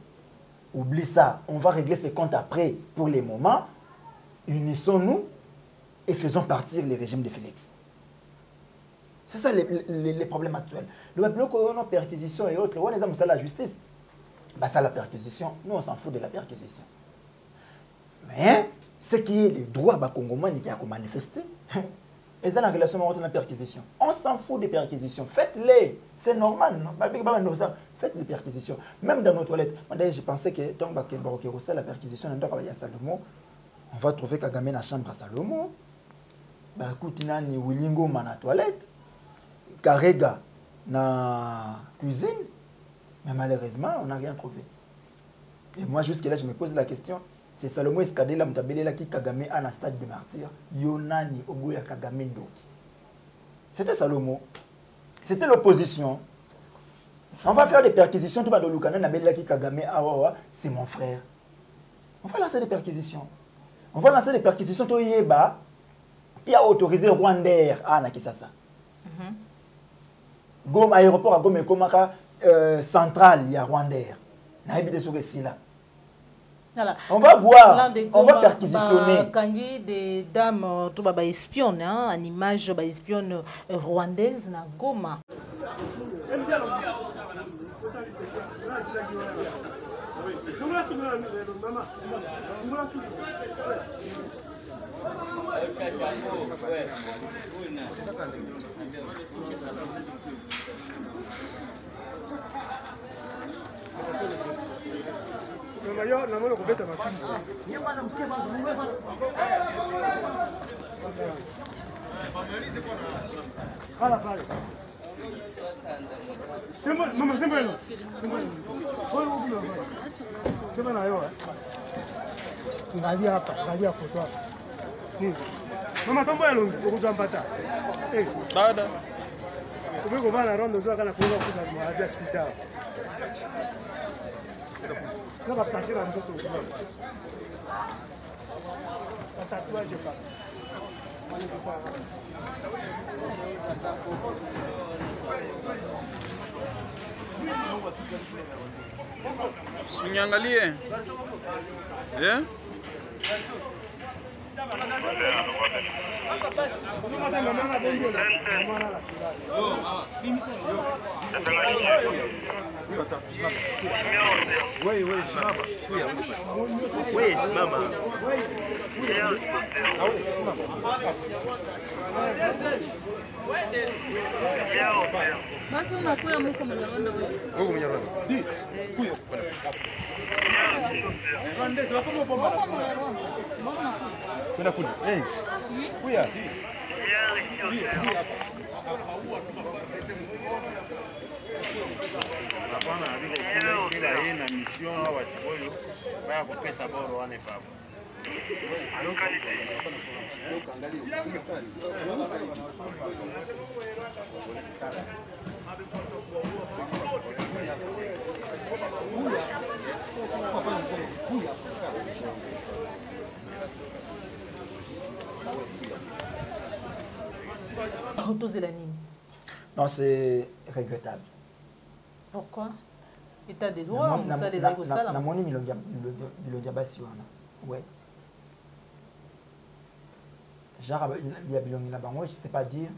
Oublie ça, on va régler ses comptes après. Pour les moments, unissons-nous et faisons partir le régime de Félix. C'est ça les problèmes actuels. Le bloc de perquisition et autres, on les a la justice. Bah ça la perquisition, nous on s'en fout de la perquisition. Mais ce qui est le droit bah Congomani qui a manifesté. Et ça, la relation avec la perquisition. On s'en fout des perquisitions. Faites-les. C'est normal. Non? Faites les perquisitions. Même dans nos toilettes. Je pensais que tant que la perquisition, on va trouver Kagame dans la chambre à Salomon. Koutinani Wilingo dans la toilette. Karega dans la cuisine. Mais malheureusement, on n'a rien trouvé. Et moi, jusque-là, je me pose la question. C'est Salomon Escadela Mutabelela qui Kagame à un stade de martyr. Yonani Ogoya Kagame Ndoki. C'était Salomon. C'était l'opposition. On va faire des perquisitions. Tout le monde Nabela qui Kagame Awawa, c'est mon frère. On va lancer des perquisitions. On va lancer des perquisitions. Toyeba qui a autorisé Rwandair à Nakisasa. Gom aéroport à Gom et Komaka central, il y a Rwandair. Naibide sur là. Voilà. On va voir, on va perquisitionner. Quand il y a des dames tout baba espionnes, en image ba espionne rwandaise na Goma. Angalia hapa, angalia foto hapa. Mama tombo ya longi okuza mpata. Eh. Dada. Kubeko bana rondo zo kana kuza kuza maradhi sida. Kama kashira mtoto. Tatuaje pa. Usiniangalie. Eh? Basi unakuya muko Mnyarwanda wewe. Huko Mnyarwanda. Di. Kuyo. Rwandese wako bomba. Kwenda kule. Yes. Kuya. Hapana, aliko kila aina mission au wasikoyo baya kupesa boro wane papo. Non, c'est regrettable. Pourquoi? État des droits, ça les a ça là. Namoni milongia basi wana. Ouais. Genre il y a bilongi na bango, je sais pas dire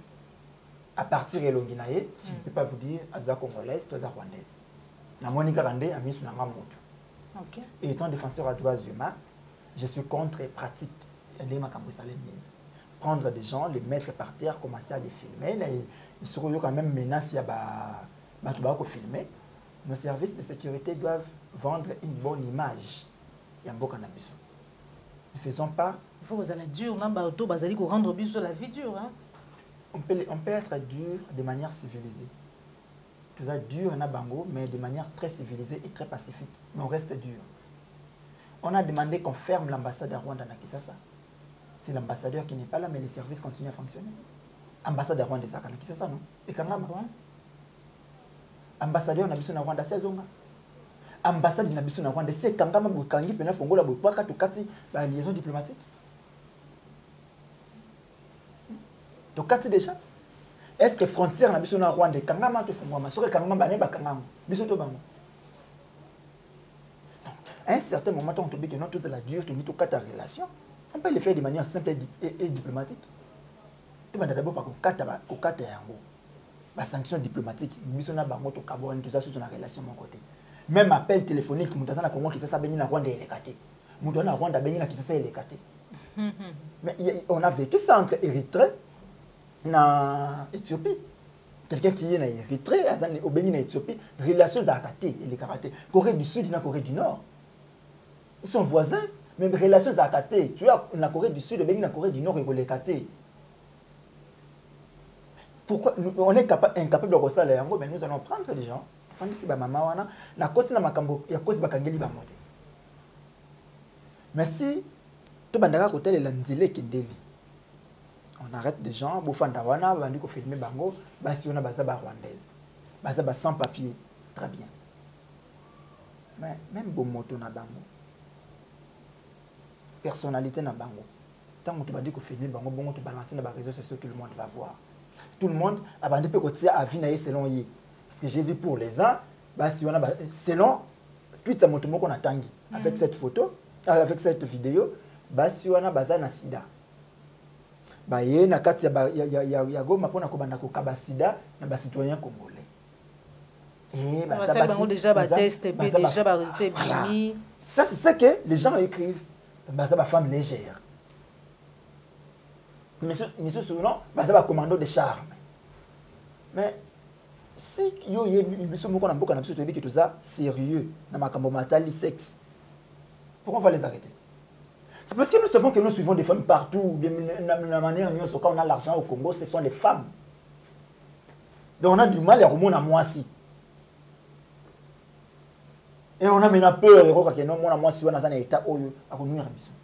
à partir de longi na ye, je ne peux pas vous dire aza congolaise, toi aza rwandaise. Namoni karande amisu na ngamoto. OK. Et étant défenseur à droits humains, je suis contre les pratiques les makambo salem. Prendre des gens, les mettre par terre, commencer à les filmer. Là, ils seront quand même menacés à filmer. Nos services de sécurité doivent vendre une bonne image. Ne faisons pas. Il faut que vous allez dur, vous allez rendre bis la vie dure. Hein? On peut être dur de manière civilisée. Tout ça dur en Abango, mais de manière très civilisée et très pacifique. Mais on reste dur. On a demandé qu'on ferme l'ambassade à Rwanda à Kinshasa. C'est l'ambassadeur qui n'est pas là, mais les services continuent à fonctionner. Ambassadeur Rwanda, c'est ça, non? Et quand même, ambassadeur na Rwanda, c'est Zonga. Ambassade na Rwanda, c'est quand même Bukangi, Pena Fongola, Bupaka, Tukati, la liaison diplomatique. Tukati déjà. Est-ce que frontière na Rwanda, quand même, tu fais moi, sur quand même, Bakangam, Bisoto Bango. À un certain moment, on te dit que non, tout c'est la dure, tu dis tout ta relation. On peut le faire de manière simple et diplomatique. Tu vas d'abord par la sanction diplomatique. Tout ça sur la relation de mon côté. Même appel téléphonique, Moutazana Congo qui s'est béni à Rwanda et l'écarté. Moutazana Rwanda béni qui s'est l'écarté. Mais on a vécu ça entre Érythrée et Éthiopie. Quelqu'un qui est en Érythrée, au Bénin et Éthiopie, relations à Akaté et les karaté. Corée du Sud et la Corée du Nord. Ils sont voisins. Même relations à Akaté, tu as la Corée du Sud, la Corée du Nord et les Katé. Pourquoi on est incapable de faire ça, mais nous allons prendre des gens. Mais si tu as côté on arrête des gens, on dit filmer bango, si on a bazaba rwandaise, bazaba sans papier, très bien. Mais même bon moto na bango. Personnalité na bango. Tant que tu vas dire que filmer bango, bon tu balances dans les réseaux sociaux, tout le monde va voir. Tout le monde a bandé peut côté à vie selon y. Parce que j'ai vu pour les uns, si on a selon puis ça montre qu'on a tangi avec cette photo, avec cette vidéo, si on a bazana sida. Yé na kati ya goma pona ko banda ko kabasida na citoyen congolais. Et déjà test déjà résultat bini. Ça c'est ce que les gens écrivent. Ça ba femme légère. Monsieur souvent ba commando de charme. Mais si yo biso moko na mboka na biso to bi tout ça sérieux na makambo matali sexe. Pourquoi on va les arrêter? C'est parce que nous savons que nous suivons des femmes partout, de la manière dont quand on a l'argent au Congo, ce sont les femmes. Donc on a du mal à remonter à moi aussi. Et on a maintenant peur de voir que non, moi si on a un état où à revenir à mission.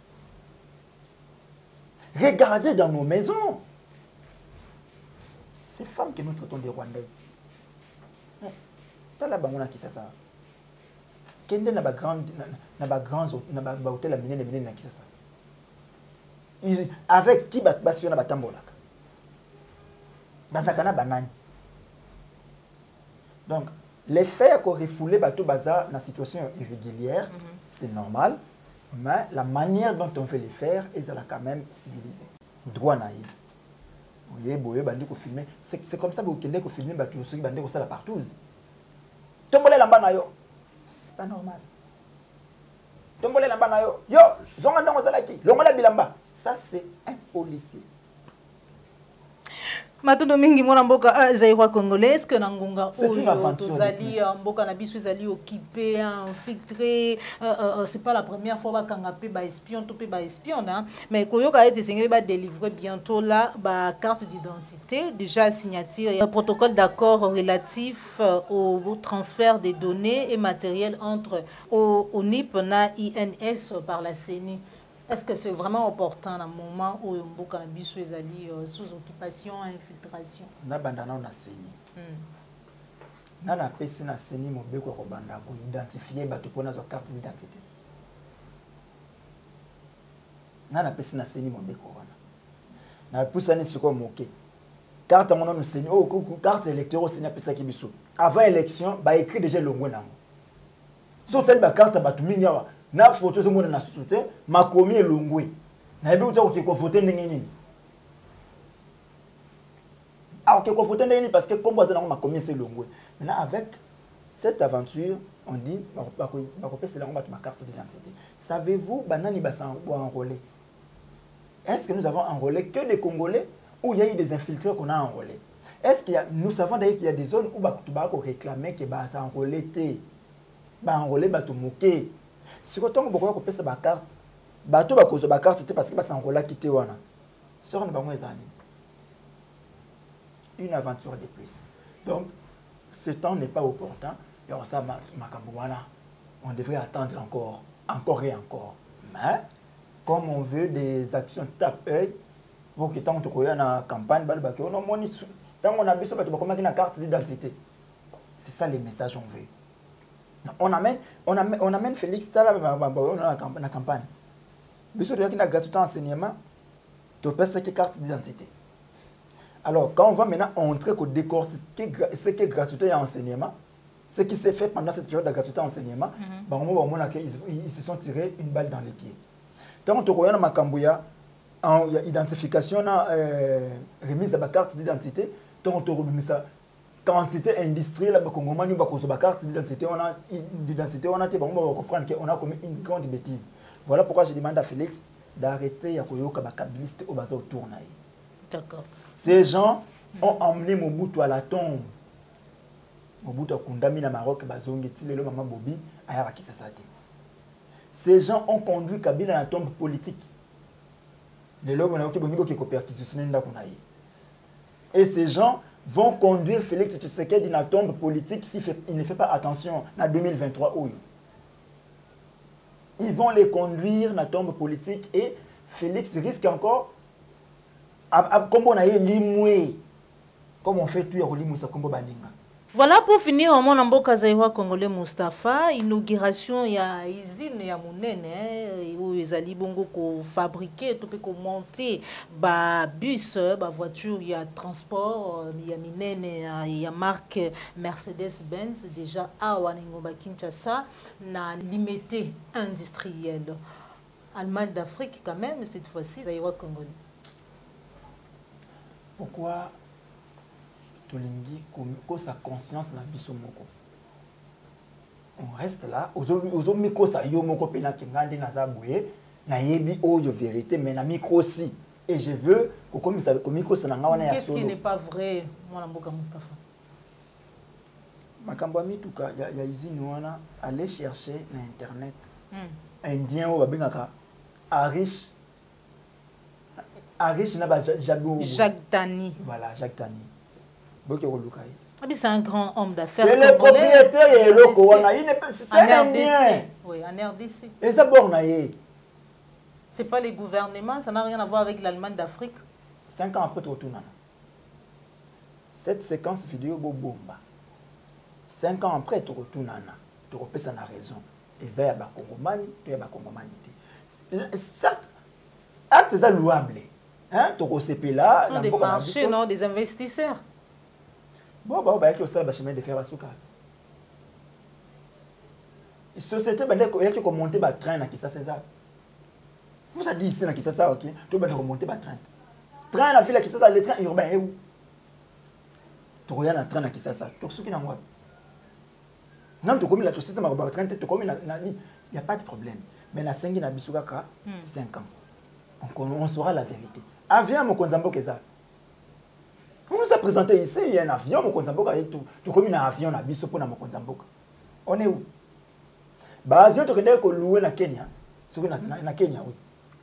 Regardez dans nos maisons. Ces femmes que nous traitons des Rwandaises. T'as la bangouna qui ça. Kende na ba grand hôtel à mine na qui ça. Avec qui basi na batambolaka. Bazakana banani. Donc les faits qu'on refoulé bateau bazar dans situation irrégulière, c'est normal, mais la manière dont on fait les faire est quand même civilisée. Droit naïf. Oui, boye bandi ko filmer, c'est comme ça que vous kende ko filmer bateau ceux qui bandi ko ça la partouze. Tombolé lamba na yo. C'est pas normal. Tombolé lamba na yo. Yo, zonga ndongo zalaki, longola bilamba. Ça c'est un policier. Matondo mingi mwana mboka zairwa congolais, est-ce que nangunga oyo tozali mboka na biso ezali occupé, infiltré, c'est pas la première fois ba kanga pe ba espion to pe ba espion mais koyoka ete sengeli ba délivrer bientôt là ba carte d'identité, déjà signature un protocole d'accord relatif au transfert des données et matériel entre ONIP na INS par la CENI. Est-ce que c'est vraiment opportun dans le moment où Mboka na biso ezali sous occupation, infiltration? Na bandana na CENI. Na na pesi na CENI mobeko ko banda ko identifier bato pona zo carte d'identité. Na na pesi na CENI mobeko wana. Na pusani siko moke. Carte mono no CENI oh carte électorale CENI pesa ki biso. Avant élection ba écrit déjà longwe nango. So tel ba carte batu minyawa. Na photo zo mona na soutien makomi elongwe na ebi uta ko voter ndenge nini ok ko voter ndenge nini parce que comme ça na makomi c'est elongwe maintenant avec cette aventure on dit ba ko pesa la ma carte d'identité. Savez-vous banani ba enrôler? Est-ce que nous avons enrôlé que des Congolais ou il y a eu des infiltrés qu'on a enrôlés? Est-ce qu'il y a, nous savons d'ailleurs qu'il y a des zones où ba ko réclamer que ba enrôler té ba enrôler ba to moquer. Si vous avez une carte, bateau ba kozo ba carte parce que ba s'enrola quitté wana. Sort na bango ezali. Une aventure de plus. Donc ce temps n'est pas opportun et on ça makambo wana. On devrait attendre encore et encore. Mais comme on veut des actions tape-œil pour que tant que tu na campagne ba ba on moni tant on a besoin ba to ba na carte d'identité. C'est ça les messages on veut. On amène Félix Tala dans la campagne. Biso to yakina gratuité enseignement, to pèse que carte d'identité. Alors quand on va maintenant entrer au décortiquer ce qui est gratuité enseignement, ce qui s'est fait pendant cette période de gratuité enseignement, ils se sont tirés une balle dans les pieds. Tant que tu makambuya en identification remise à la carte d'identité, tant que tu ça quantité industrielle la Congomani ba kozo ba carte d'identité on a été bon comprendre qu'on a commis une grande bêtise. Voilà pourquoi je demande à Félix d'arrêter ya koyoka ba kabiliste au bazar autour naï. D'accord. Ces gens ont emmené Mobutu à la tombe. Mobutu a condamné na Maroc bazongi tilelo mama Bobi ayara kisasate. Ces gens ont conduit Kabila à la tombe politique. Les lobes on a bongo qui perquisitionner nda kunaï. Et ces gens vont conduire Félix Tshisekedi dans la tombe politique s'il ne fait pas attention en 2023. Ils vont les conduire dans la tombe politique et Félix risque encore comme on a eu limoué, comme on fait tout à Limoussa Kombo Bandinga. Voilà pour finir mon amboka zairwa congolais Mustapha, inauguration ya usine ya munene où ezali bongo ko fabriquer to pe ko monter ba bus ba voiture ya transport ya minene ya marque Mercedes-Benz déjà awa ningoba Kinshasa na limité industriel. Allemagne d'Afrique quand même cette fois-ci zairwa congolais. Pourquoi ko sa conscience na biso moko? On reste là ozo miko sa yo moko pena kingandi na za boye na yebi oyo vérité mais na miko aussi et je veux ko komisa ko miko sa na ngawana ya solo. Qu'est-ce qui n'est pas vrai mwana mboka Mustapha? Makambo amituka ya usine wana aller chercher na internet. Indien o babengaka Arish na ba Jacques Tani. Voilà, Jacques Tani. C'est un grand homme d'affaires. C'est le propriétaire et le Corona. C'est un Indien. Oui, en RDC. Et ça bornaye. C'est pas les gouvernements, ça n'a rien à voir avec l'Allemagne d'Afrique. 5 ans après, tu retournes. Cette séquence vidéo, bomba. 5 ans après, tu retournes. Tu repères ça, raison. Et ça, il y a des Congomani, il y a des Congomani. Certes, actes louables. Hein, tu recépes là. Ce sont des marchés, non, des investisseurs. Bon, il y a un chemin de fer à Souka. La société, il y a qui monter le train dans Kissa César. Vous avez dit ici dans Kissa César, ok? Tu vas remonter le train. Train dans la ville à Kissa César, le train urbain est où? Tu regardes le train dans Kissa César. Tu es où? Non, tu commis la système à train, tu commis il n'y a pas de problème. Mais la 5 ans, 5 ans. On saura la vérité. Avion, mon Konzambo Keza. On nous a présenté ici, il y a un avion, mon Konzambo, tu commis un avion, na biso pour mon Konzambo. On est où? Bah avion, tu connais que louer na Kenya. C'est na Kenya, oui.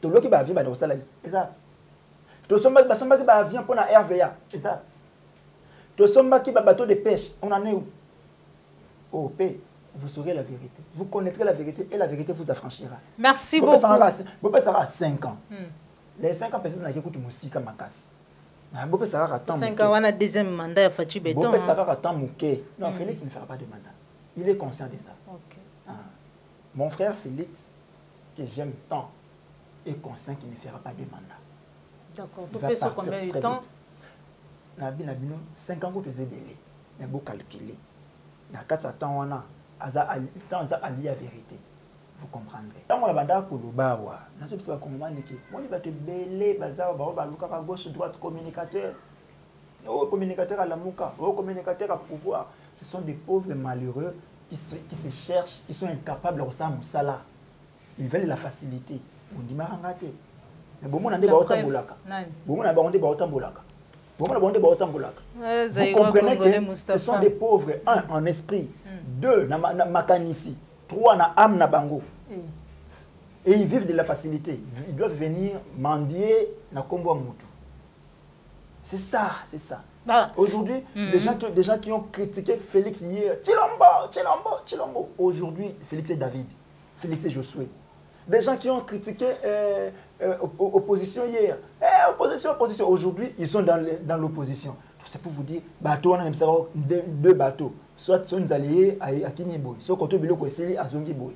Tu loues qui va avion, bah dans ça là. C'est ça. Tu sommes qui avion pour na RVA. C'est ça. Tu sommes qui bateau de pêche. On en est où? Oh, paix. Vous saurez la vérité. Vous connaîtrez la vérité et la vérité vous affranchira. Merci beaucoup. Vous pouvez savoir 5 ans. Les 5 ans, personne n'a écouté mon musique à ma casse. Vous pouvez savoir attendre. 5 ans, on a deuxième mandat à Fachi Béton. Vous pouvez savoir attendre Mouké. Non, Félix ne fera pas de mandat. Il est conscient de ça. Okay. Mon frère Félix, que j'aime tant, est conscient qu'il ne fera pas de mandat. D'accord. Tu peux sur combien de temps? 5 ans que tu es belé. Mais vous calculez. Dans 4 temps, on a allié la vérité. Vous comprendrez. Quand on a banda kolobawa, na so bisa kongomani ke, moi il va te belé bazar ba luka à gauche droite communicateur. Oh communicateur à la mouka, oh communicateur à pouvoir. Ce sont des pauvres malheureux qui se cherchent, qui sont incapables de ça musala. Ils veulent la facilité. On dit marangate. Mais bon on ande ba otambolaka. Bon on a ba onde ba otambolaka. Bon on a ba onde ba otambolaka. Vous comprenez que ce sont des pauvres, un en esprit, deux na makanisi. 3 na âme na bango. Et ils vivent de la facilité. Ils doivent venir mendier na kombo mutu. C'est ça, c'est ça. Voilà. Aujourd'hui, des gens qui ont critiqué Félix hier, Chilombo. Aujourd'hui, Félix et David. Félix et Josué. Des gens qui ont critiqué opposition hier. Opposition. Aujourd'hui, ils sont dans l'opposition. C'est pour vous dire, bateau, on a deux bateaux. Soit sont alliés à Kiniboy, soit côté Biloko Esili à Zongiboy.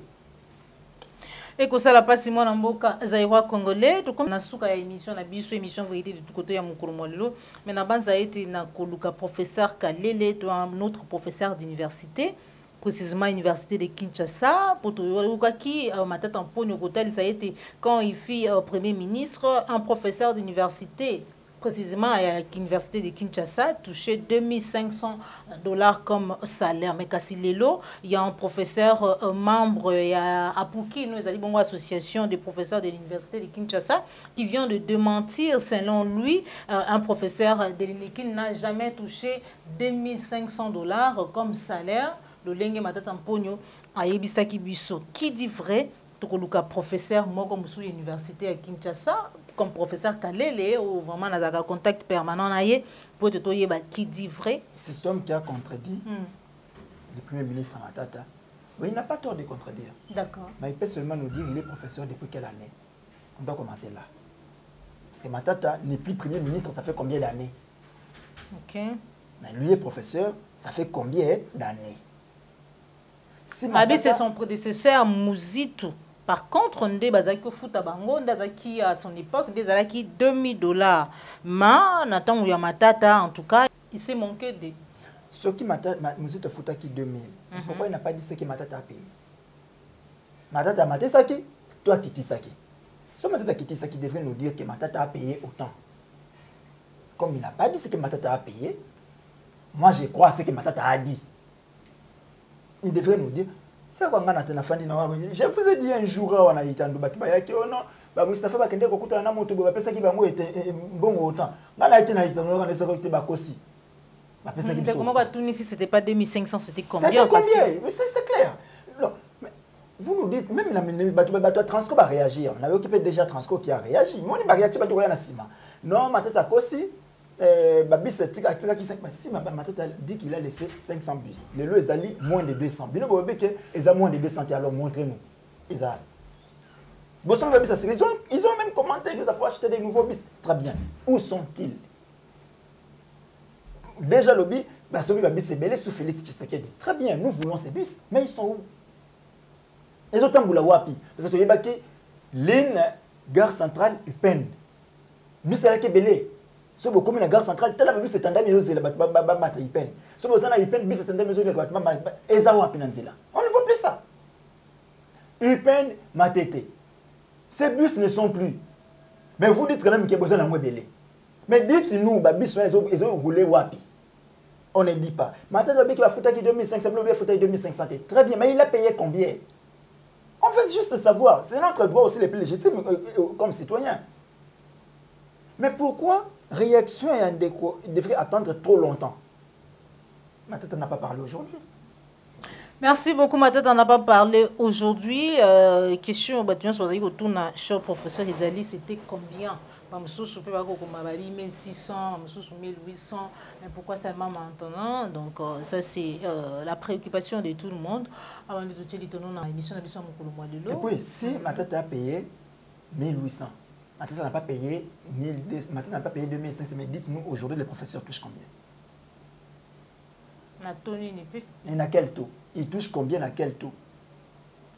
Et que ça la passe moi en boka zaïrois congolais, tout comme na souka ya émission na biso émission vérité de tout côté ya mukolomolelo, mais na banza été na koluka professeur Kalele, un autre professeur d'université, précisément université de Kinshasa, pour tout qui ma tête en pogno côté ça a été quand il fit premier ministre, un professeur d'université précisément à l'université de Kinshasa, touché $2500 comme salaire. Mais kasi lelo, il y a un professeur membre à Pouki, nous avons une association des professeurs de l'université de Kinshasa, qui vient de démentir, selon lui, un professeur de l'UNIKIN n'a jamais touché $2500 comme salaire. Le lengue matata mpogno a Yebisaki Biso. Qui dit vrai? Tokoluka professeur moko musu université à Kinshasa comme professeur Kalele ou vraiment dans un contact permanent pour te toyer qui dit vrai. Cet homme qui a contredit le premier ministre Matata, mais il n'a pas tort de contredire. D'accord. Mais il peut seulement nous dire il est professeur depuis quelle année. On doit commencer là. Parce que Matata n'est plus premier ministre, ça fait combien d'années? Ok. Mais lui est professeur, ça fait combien d'années? Si Matata... c'est son prédécesseur Mouzitou. Par contre, on bazaki futa bango ndazaki à son époque ndezalaki $2000. Mais Nathan Matata en tout cas, il s'est manqué de ce qui Mouzitou futa qui 2000. Pourquoi il n'a pas dit ce que Matata a payé? Matata Matesaki, toi Kitisaki. Ce Matata Kitisaki devrait nous dire que Matata a payé autant. Comme il n'a pas dit ce que Matata a payé, moi je crois ce que Matata a dit. Il devrait nous dire. Je vous ai dit un jour, on a été en Dubaï, oh non, bah Mustafa va kende kokuta na moto ba pesa ki bango était bon autant. Ngana été na itano ngana soko te bakosi. Ba pesa ki biso. Comment va tourner si c'était pas 2500, c'était combien? C'était combien? Mais c'est clair. Non, mais vous nous dites même la Transco va réagir. On avait occupé déjà Transco qui a réagi. Moi ni ba réagir ba to na sima. Non, ma tête à kosi Babi c'est tika qui 5 si ma tête dit qu'il a laissé 500 bus. Les lois ezali moins de 200. Bino bobe que eza moins de 200 alors montrez-nous. Eza Ils ont même commenté, nous avons acheté des nouveaux bis. Très bien. Où sont-ils? Déjà, le bis, c'est belé sous Félix Tshisekedi. Très bien, nous voulons ces bus, mais ils sont où? Les autres Mboula Wapi. Parce que l'île gare centrale UPEN. Bis c'est là qui est belé. Si vous avez la gare centrale, tel que c'est un dame, c'est la UPEN. Si vous avez UPEN, c'est un dame, c'est la on ne voit plus ça. UPEN, Matete. Ces bus ne sont plus. Mais vous dites quand même qu'il y a besoin d'un moins belé. Mais dites-nous, ils ont roulé Wapi. On ne dit pas. Matete, il va foutre 2500, il va foutre 2500. Très bien, mais il a payé combien? On veut juste savoir. C'est notre droit aussi les plus légitimes comme citoyens. Mais pourquoi réaction et indéco devrait attendre trop longtemps? Matete n'a pas parlé aujourd'hui. Merci beaucoup, Matete. On n'a pas parlé aujourd'hui. Question, cher professeur Izali, c'était combien? 1600, 1800, mais pourquoi seulement maintenant? Donc ça c'est la préoccupation de tout le monde. Et puis si Matete a payé 1800, Matete n'a pas payé 1200, Matete n'a pas payé 2500, mais dites-nous aujourd'hui les professeurs touchent combien? Et à quel taux? Ils touchent combien à quel taux?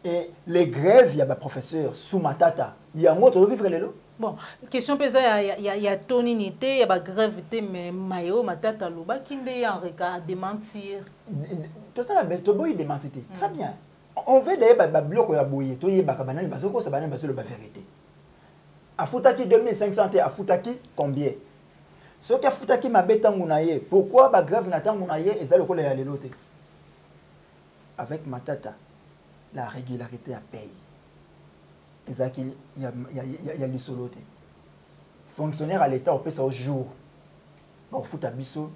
Et les grèves, il y a des professeurs sous Matata. Il y a un autre vivre les lots. Bon, question pesant, il y a toninité, il y a grève, mais mayo, Matata, Louba, qui est en regard démentir. Tout ça, la belle, démentir. Très bien. On veut d'ailleurs bloc à bouillir, tout y est bacabanane, parce que ça va être la vérité. À Foutaki 2500 et à Foutaki combien? Ce qui a Foutaki m'a bête en mounaye, pourquoi la grève n'a pas mounaye et ça le colle à l'éloté? Avec Matata, la régularité à paye. Il y a l'isoloté. Fonctionnaire à l'État, on peut ça au jour. On fout à Bisso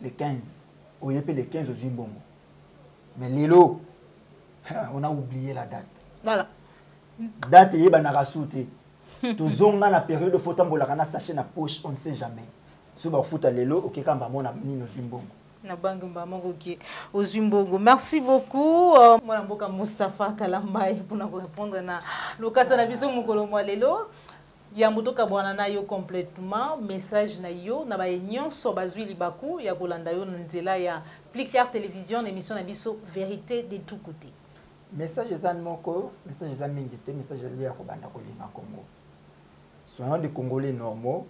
les 15. On y a les 15 au Zimbongo. Mais l'élo, on a oublié la date. Voilà. Date, il y a narasouté. Tout zonga na période de photambola, on a saché na poche, on ne sait jamais. Si on fout à l'élo, ok, quand on a mis nos Zimbongo. Merci beaucoup. Moi, Moustapha Kalambay pour nous répondre à l'occasion de la mukolo lelo. Ya mutoka bwana na yo complètement message na yo na ba nyonso bazwi libaku ya kolanda yo nzela ya Plus Clair Télévision émission na biso vérité de tout côté. Message za moko, message za mingité, message ya ko banda ko linga Congo. Soyons des Congolais normaux.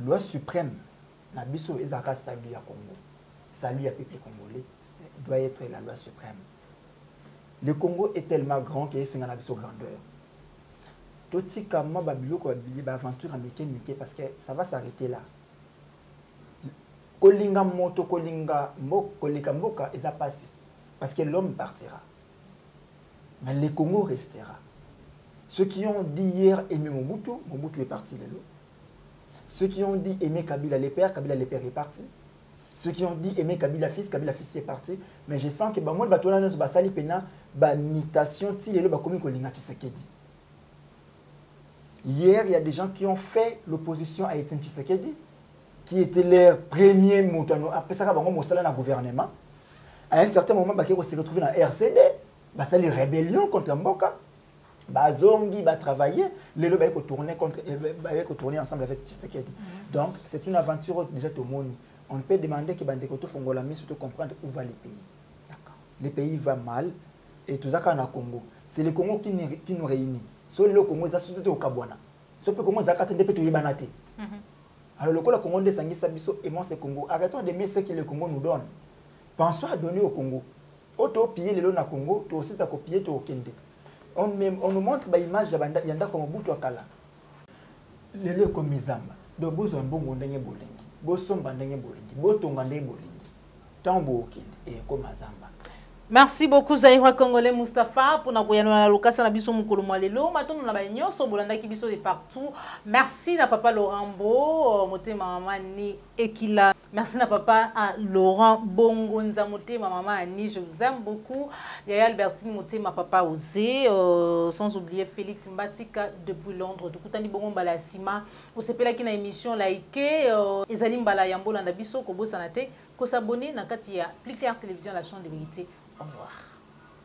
Loi suprême na biso ezaka salut à Congo. Salut à peuple congolais doit être la loi suprême. Le Congo est tellement grand qu'il y a une grandeur. Tout ce qui est aventure américaine, parce que ça va s'arrêter là. Kolinga moto, kolinga mboka, ils a passé. Parce que l'homme partira. Mais le Congo restera. Ceux qui ont dit hier aimer Mobutu, Mobutu est parti de l'eau. Ceux qui ont dit aimer Kabila le père est parti. Ceux qui ont dit aimer Kabila fils est parti. Mais je sens que moi, je vais imitation, hier, il y a des gens qui ont fait l'opposition à Etienne Tshisekedi, qui était leur premier moutano. Après ça, ils ont dans le gouvernement. À un certain moment, ils se retrouvent dans la RCD. C'est les rébellions contre Mboka. Bazongi va travailler, les lobes vont tourner ensemble avec Tshisekedi. Donc, c'est une aventure déjà tout le monde. On peut demander que Bandekoto Fongolami surtout comprendre où va les pays. Les pays vont mal et tout ça quand on Congo. C'est le Congo qui nous réunit. Sur le Congo, ça se au Kabwana. Sur le Congo, ça a été tout banate. Alors le Congo de Sangi Sabiso et moi c'est Congo. Arrêtons de mettre ce que le Congo nous donne. Pensons à donner au Congo. Auto piller le lot na Congo, tu aussi ça copier tu au Kende. On nous montre l'image de Yanda comme Mobutu Akala. Le lieu comme Mizamba. Donc, vous avez un bon ndenge bolingi. Vous sommes un ndenge bolingi. Vous êtes un ndenge bolingi. Tant beau et comme Mazamba. Merci beaucoup Zaïra Congolais Moustapha pour nous na lokasa na biso mukolo lelo maton na ba nyonso bolanda ki biso de partout. Merci na papa Laurent Bo motema mama ni Ekila. Merci na papa à Laurent Bongo Nzamotema mama Annie, je vous aime beaucoup. Yaya Albertine motema papa Osé sans oublier Félix Mbatika depuis Londres. Tukutani bongo mbala sima. Osepela ki na émission like ezali mbala yambola na biso ko bosana te ko s'abonner na kati ya Plus Clair Télévision la chaîne de vérité. Au revoir.